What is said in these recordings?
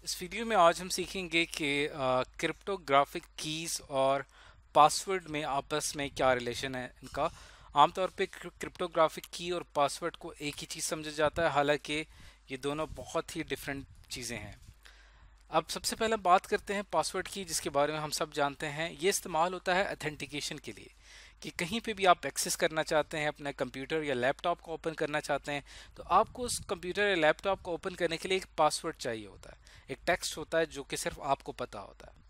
इस वीडियो में आज हम सीखेंगे कि क्रिप्टोग्राफिक कीज और पासवर्ड में आपस में क्या रिलेशन है इनका। आमतौर पे क्रिप्टोग्राफिक की और पासवर्ड को एक ही चीज़ समझा जाता है, हालांकि ये दोनों बहुत ही डिफरेंट चीज़ें हैं। अब सबसे पहले बात करते हैं पासवर्ड की, जिसके बारे में हम सब जानते हैं। ये इस्तेमाल होता है ऑथेंटिकेशन के लिए, कि कहीं पे भी आप एक्सेस करना चाहते हैं, अपने कंप्यूटर या लैपटॉप को ओपन करना चाहते हैं, तो आपको उस कंप्यूटर या लैपटॉप को ओपन करने के लिए एक पासवर्ड चाहिए होता है, एक टेक्स्ट होता है जो कि सिर्फ आपको पता होता है।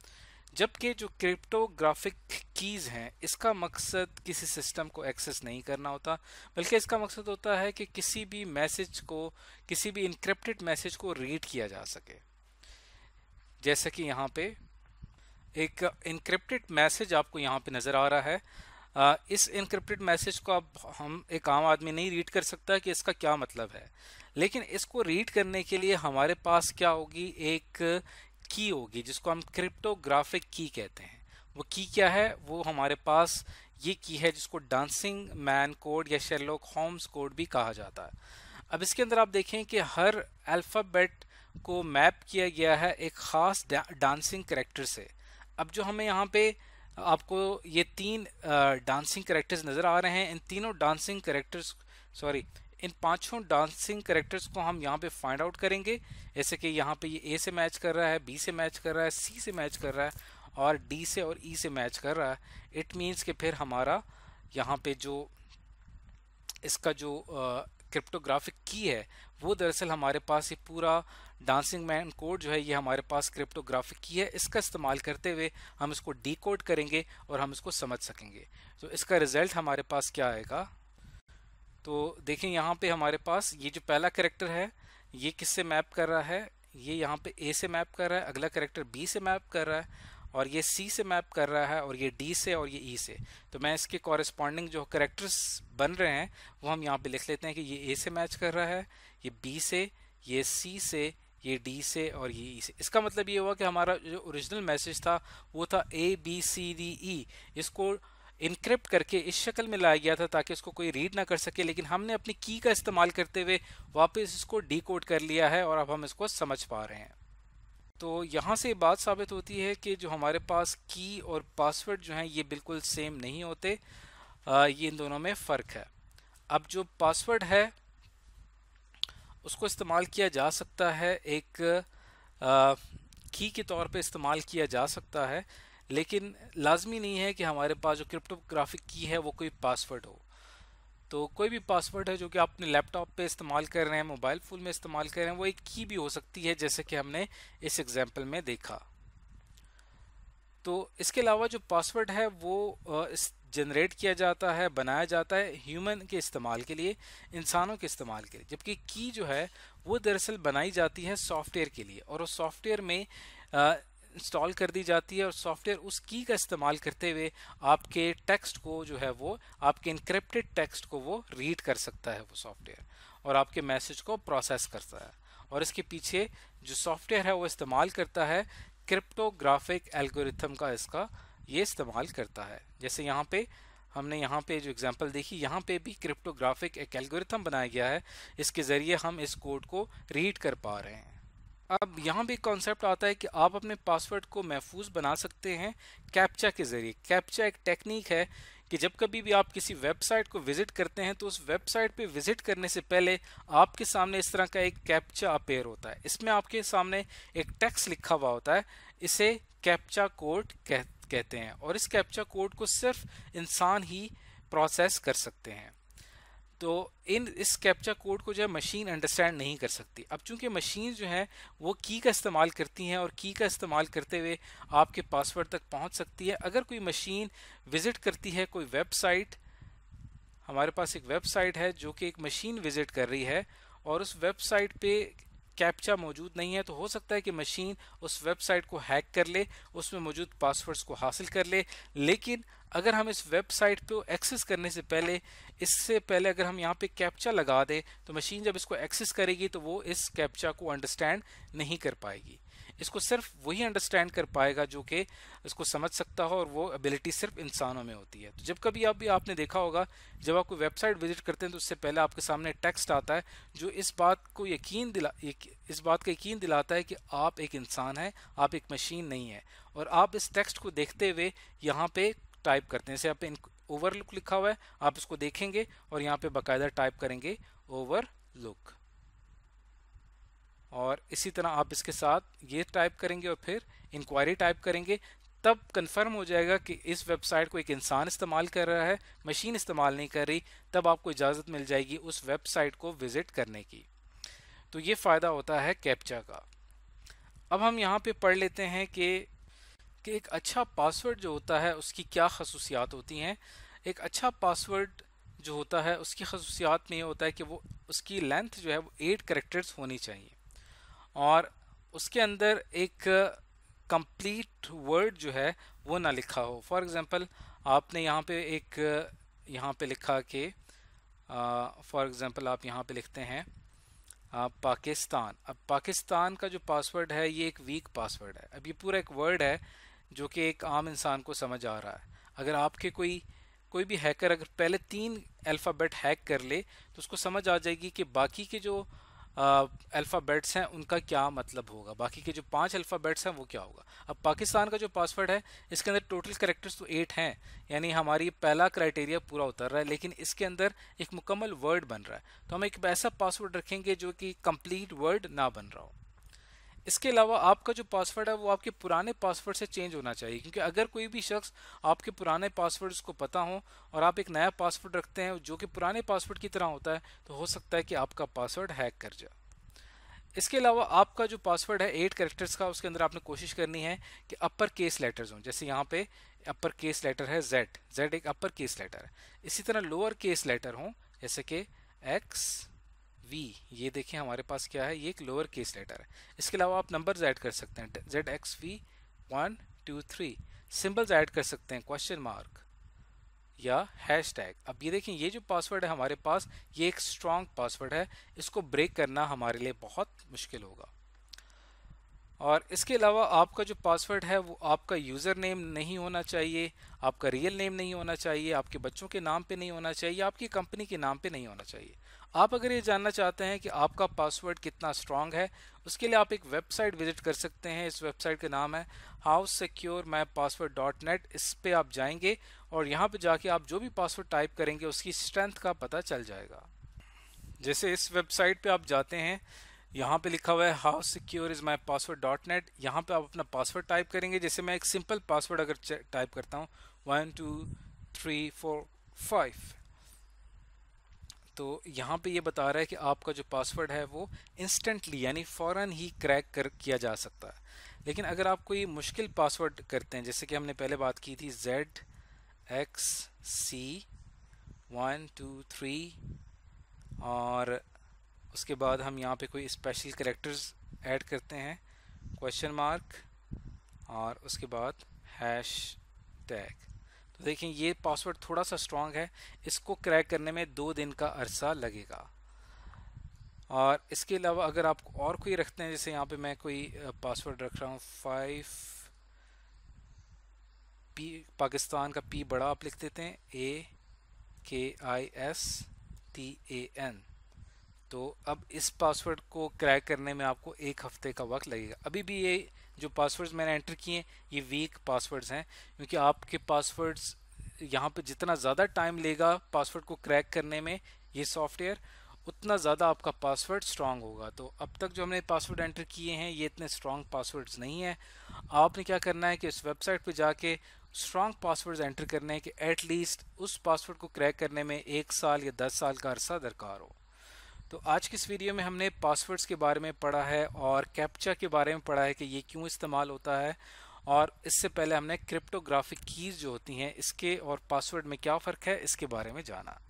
जबकि जो क्रिप्टोग्राफिक कीज हैं, इसका मकसद किसी सिस्टम को एक्सेस नहीं करना होता, बल्कि इसका मकसद होता है कि किसी भी मैसेज को, किसी भी इनक्रिप्टेड मैसेज को रीड किया जा सके। जैसे कि यहाँ पे एक इनक्रिप्टेड मैसेज आपको यहाँ पे नज़र आ रहा है। इस इनक्रिप्टेड मैसेज को अब हम एक आम आदमी नहीं रीड कर सकता कि इसका क्या मतलब है, लेकिन इसको रीड करने के लिए हमारे पास क्या होगी, एक की होगी जिसको हम क्रिप्टोग्राफिक की कहते हैं। वो की क्या है? वो हमारे पास ये की है जिसको डांसिंग मैन कोड या शेरलॉक होम्स कोड भी कहा जाता है। अब इसके अंदर आप देखें कि हर अल्फ़ाबेट को मैप किया गया है एक खास डांसिंग कैरेक्टर से। अब जो हमें यहाँ पे आपको ये तीन डांसिंग कैरेक्टर्स नज़र आ रहे हैं, इन तीनों डांसिंग कैरेक्टर्स, सॉरी, इन पांचों डांसिंग कैरेक्टर्स को हम यहाँ पे फाइंड आउट करेंगे। जैसे कि यहाँ पे ये ए से मैच कर रहा है, बी से मैच कर रहा है, सी से मैच कर रहा है और डी से और ई से मैच कर रहा है। इट मीन्स कि फिर हमारा यहाँ पे जो इसका जो क्रिप्टोग्राफिक की है, वो दरअसल हमारे पास ये पूरा डांसिंग मैन कोड जो है, ये हमारे पास क्रिप्टोग्राफिक की है। इसका इस्तेमाल करते हुए हम इसको डीकोड करेंगे और हम इसको समझ सकेंगे। तो इसका रिजल्ट हमारे पास क्या आएगा, तो देखें यहाँ पे हमारे पास ये जो पहला कैरेक्टर है, ये किससे मैप कर रहा है? ये यहाँ पे ए से मैप कर रहा है, अगला कैरेक्टर बी से मैप कर रहा है और ये सी से मैप कर रहा है और ये डी से और ये ई से। तो मैं इसके कॉरेस्पॉन्डिंग जो कैरेक्टर्स बन रहे हैं वो हम यहाँ पे लिख लेते हैं कि ये ए से मैच कर रहा है, ये बी से, ये सी से, ये डी से और ये ई से। इसका मतलब ये हुआ कि हमारा जो ओरिजिनल मैसेज था वो था A B C D E. इसको इनक्रिप्ट करके इस शक्ल में लाया गया था ताकि इसको कोई रीड ना कर सके, लेकिन हमने अपनी की का इस्तेमाल करते हुए वापस इसको डीकोड कर लिया है और अब हम इसको समझ पा रहे हैं। तो यहाँ से बात साबित होती है कि जो हमारे पास की और पासवर्ड जो हैं, ये बिल्कुल सेम नहीं होते। ये इन दोनों में फ़र्क है। अब जो पासवर्ड है उसको इस्तेमाल किया जा सकता है, एक की के तौर पे इस्तेमाल किया जा सकता है, लेकिन लाजमी नहीं है कि हमारे पास जो क्रिप्टोग्राफिक की है वो कोई पासवर्ड हो। तो कोई भी पासवर्ड है जो कि आप अपने लैपटॉप पे इस्तेमाल कर रहे हैं, मोबाइल फ़ोन में इस्तेमाल कर रहे हैं, वो एक की भी हो सकती है, जैसे कि हमने इस एग्जाम्पल में देखा। तो इसके अलावा जो पासवर्ड है वो इस जनरेट किया जाता है, बनाया जाता है ह्यूमन के इस्तेमाल के लिए, इंसानों के इस्तेमाल के लिए, जबकि की जो है वो दरअसल बनाई जाती है सॉफ्टवेयर के लिए और उस सॉफ्टवेयर में इंस्टॉल कर दी जाती है और सॉफ्टवेयर उस की का इस्तेमाल करते हुए आपके टेक्स्ट को जो है वो, आपके इनक्रिप्टेड टेक्स्ट को वो रीड कर सकता है वो सॉफ्टवेयर, और आपके मैसेज को प्रोसेस करता है। और इसके पीछे जो सॉफ्टवेयर है वो इस्तेमाल करता है क्रिप्टोग्राफिक एल्गोरिथम का, इसका ये इस्तेमाल करता है। जैसे यहाँ पे हमने यहाँ पे जो एग्जांपल देखी, यहाँ पे भी क्रिप्टोग्राफिक एक एल्गोरिथम बनाया गया है, इसके ज़रिए हम इस कोड को रीड कर पा रहे हैं। अब यहाँ भी कॉन्सेप्ट आता है कि आप अपने पासवर्ड को महफूज बना सकते हैं कैप्चा के ज़रिए। कैप्चा एक टेक्निक है कि जब कभी भी आप किसी वेबसाइट को विजिट करते हैं तो उस वेबसाइट पे विजिट करने से पहले आपके सामने इस तरह का एक कैप्चा अपेयर होता है। इसमें आपके सामने एक टेक्स्ट लिखा हुआ होता है, इसे कैप्चा कोड कहते हैं और इस कैप्चा कोड को सिर्फ इंसान ही प्रोसेस कर सकते हैं। तो इस कैप्चा कोड को जो है मशीन अंडरस्टैंड नहीं कर सकती। अब चूंकि मशीन जो है वो की का इस्तेमाल करती हैं और की का इस्तेमाल करते हुए आपके पासवर्ड तक पहुंच सकती है। अगर कोई मशीन विजिट करती है कोई वेबसाइट, हमारे पास एक वेबसाइट है जो कि एक मशीन विजिट कर रही है और उस वेबसाइट पे कैप्चा मौजूद नहीं है, तो हो सकता है कि मशीन उस वेबसाइट को हैक कर ले, उसमें मौजूद पासवर्ड्स को हासिल कर ले। लेकिन अगर हम इस वेबसाइट को एक्सेस करने से पहले, इससे पहले अगर हम यहाँ पे कैप्चा लगा दें, तो मशीन जब इसको एक्सेस करेगी तो वो इस कैप्चा को अंडरस्टैंड नहीं कर पाएगी। इसको सिर्फ वही अंडरस्टैंड कर पाएगा जो कि इसको समझ सकता हो, और वो एबिलिटी सिर्फ इंसानों में होती है। तो जब कभी आपने देखा होगा, जब आप कोई वेबसाइट विजिट करते हैं तो उससे पहले आपके सामने टेक्स्ट आता है जो इस बात का यकीन दिलाता है कि आप एक इंसान हैं, आप एक मशीन नहीं है। और आप इस टेक्स्ट को देखते हुए यहाँ पे टाइप करते हैं। जैसे यहाँ पे ओवरलुक लिखा हुआ है, आप इसको देखेंगे और यहाँ पे बाकायदा टाइप करेंगे ओवरलुक, और इसी तरह आप इसके साथ ये टाइप करेंगे और फिर इंक्वायरी टाइप करेंगे। तब कंफर्म हो जाएगा कि इस वेबसाइट को एक इंसान इस्तेमाल कर रहा है, मशीन इस्तेमाल नहीं कर रही। तब आपको इजाज़त मिल जाएगी उस वेबसाइट को विजिट करने की। तो ये फ़ायदा होता है कैप्चा का। अब हम यहाँ पे पढ़ लेते हैं कि एक अच्छा पासवर्ड जो होता है उसकी क्या खसूसियात होती हैं। एक अच्छा पासवर्ड जो होता है उसकी खसूसियात में ये होता है कि वो उसकी लेंथ जो है वो 8 कैरेक्टर्स होनी चाहिए, और उसके अंदर एक कंप्लीट वर्ड जो है वो ना लिखा हो। फॉर एग्जांपल आपने यहाँ पे लिखा कि फॉर एग्जांपल आप यहाँ पे लिखते हैं पाकिस्तान। अब पाकिस्तान का जो पासवर्ड है ये एक वीक पासवर्ड है। अब ये पूरा एक वर्ड है जो कि एक आम इंसान को समझ आ रहा है। अगर आपके कोई भी हैकर अगर पहले 3 अल्फ़ाबेट हैक कर ले तो उसको समझ आ जाएगी कि बाकी के जो अल्फ़ाबेट्स हैं उनका क्या मतलब होगा, बाकी के जो 5 अल्फ़ाबेट्स हैं वो क्या होगा। अब पाकिस्तान का जो पासवर्ड है इसके अंदर टोटल कैरेक्टर्स तो 8 हैं, यानी हमारी पहला क्राइटेरिया पूरा उतर रहा है, लेकिन इसके अंदर एक मुकम्मल वर्ड बन रहा है। तो हम एक ऐसा पासवर्ड रखेंगे जो कि कंप्लीट वर्ड ना बन रहा हो। इसके अलावा आपका जो पासवर्ड है वो आपके पुराने पासवर्ड से चेंज होना चाहिए, क्योंकि अगर कोई भी शख्स आपके पुराने पासवर्ड्स को पता हो और आप एक नया पासवर्ड रखते हैं जो कि पुराने पासवर्ड की तरह होता है, तो हो सकता है कि आपका पासवर्ड हैक कर जाए। इसके अलावा आपका जो पासवर्ड है 8 कैरेक्टर्स का, उसके अंदर आपने कोशिश करनी है कि अपर केस लेटर्स हों। जैसे यहाँ पे अपर केस लेटर है जेड एक अपर केस लेटर है। इसी तरह लोअर केस लेटर हों, जैसे कि एक्स वी, ये देखिए हमारे पास क्या है, ये एक लोअर केस लेटर है। इसके अलावा आप नंबर्स ऐड कर सकते हैं, ZXV 1 2 3। सिंबल्स ऐड कर सकते हैं, क्वेश्चन मार्क या हैशटैग। अब ये देखें, ये जो पासवर्ड है हमारे पास, ये एक स्ट्रॉन्ग पासवर्ड है, इसको ब्रेक करना हमारे लिए बहुत मुश्किल होगा। और इसके अलावा आपका जो पासवर्ड है वो आपका यूज़र नेम नहीं होना चाहिए, आपका रियल नेम नहीं होना चाहिए, आपके बच्चों के नाम पे नहीं होना चाहिए, आपकी कंपनी के नाम पे नहीं होना चाहिए। आप अगर ये जानना चाहते हैं कि आपका पासवर्ड कितना स्ट्रांग है, उसके लिए आप एक वेबसाइट विजिट कर सकते हैं। इस वेबसाइट का नाम है howsecuremypassword.net। इस पे आप जाएंगे और यहाँ पे जाके आप जो भी पासवर्ड टाइप करेंगे उसकी स्ट्रेंथ का पता चल जाएगा। जैसे इस वेबसाइट पे आप जाते हैं, यहाँ पे लिखा हुआ है howsecuremypassword.net। यहाँ पे आप अपना पासवर्ड टाइप करेंगे। जैसे मैं एक सिंपल पासवर्ड अगर टाइप करता हूँ 1 2 3 4 5, तो यहाँ पे ये बता रहा है कि आपका जो पासवर्ड है वो इंस्टेंटली यानी फ़ौरन ही किया जा सकता है। लेकिन अगर आप कोई मुश्किल पासवर्ड करते हैं, जैसे कि हमने पहले बात की थी ZXC 1 2 3, और उसके बाद हम यहाँ पे कोई स्पेशल कैरेक्टर्स ऐड करते हैं, क्वेश्चन मार्क और उसके बाद हैश टैग। तो देखें ये पासवर्ड थोड़ा सा स्ट्रांग है, इसको क्रैक करने में 2 दिन का अरसा लगेगा। और इसके अलावा अगर आप और कोई रखते हैं, जैसे यहाँ पे मैं कोई पासवर्ड रख रहा हूँ 5 P, पाकिस्तान का P बड़ा आप लिख देते हैं AKISTAN। तो अब इस पासवर्ड को क्रैक करने में आपको 1 हफ्ते का वक्त लगेगा। अभी भी ये जो पासवर्ड्स मैंने एंटर किए ये वीक पासवर्ड्स हैं, क्योंकि आपके पासवर्ड्स यहाँ पे जितना ज़्यादा टाइम लेगा पासवर्ड को क्रैक करने में ये सॉफ्टवेयर, उतना ज़्यादा आपका पासवर्ड स्ट्रांग होगा। तो अब तक जो हमने पासवर्ड एंटर किए हैं ये इतने स्ट्रांग पासवर्ड्स नहीं है। आपने क्या करना है कि इस वेबसाइट पे जाके स्ट्रांग पासवर्ड्स एंटर करने हैं कि एटलीस्ट उस पासवर्ड को क्रैक करने में 1 साल या 10 साल का अरसा दरकार हो। तो आज की इस वीडियो में हमने पासवर्ड्स के बारे में पढ़ा है और कैप्चा के बारे में पढ़ा है कि ये क्यों इस्तेमाल होता है, और इससे पहले हमने क्रिप्टोग्राफिक कीज़ जो होती हैं इसके और पासवर्ड में क्या फ़र्क है इसके बारे में जाना।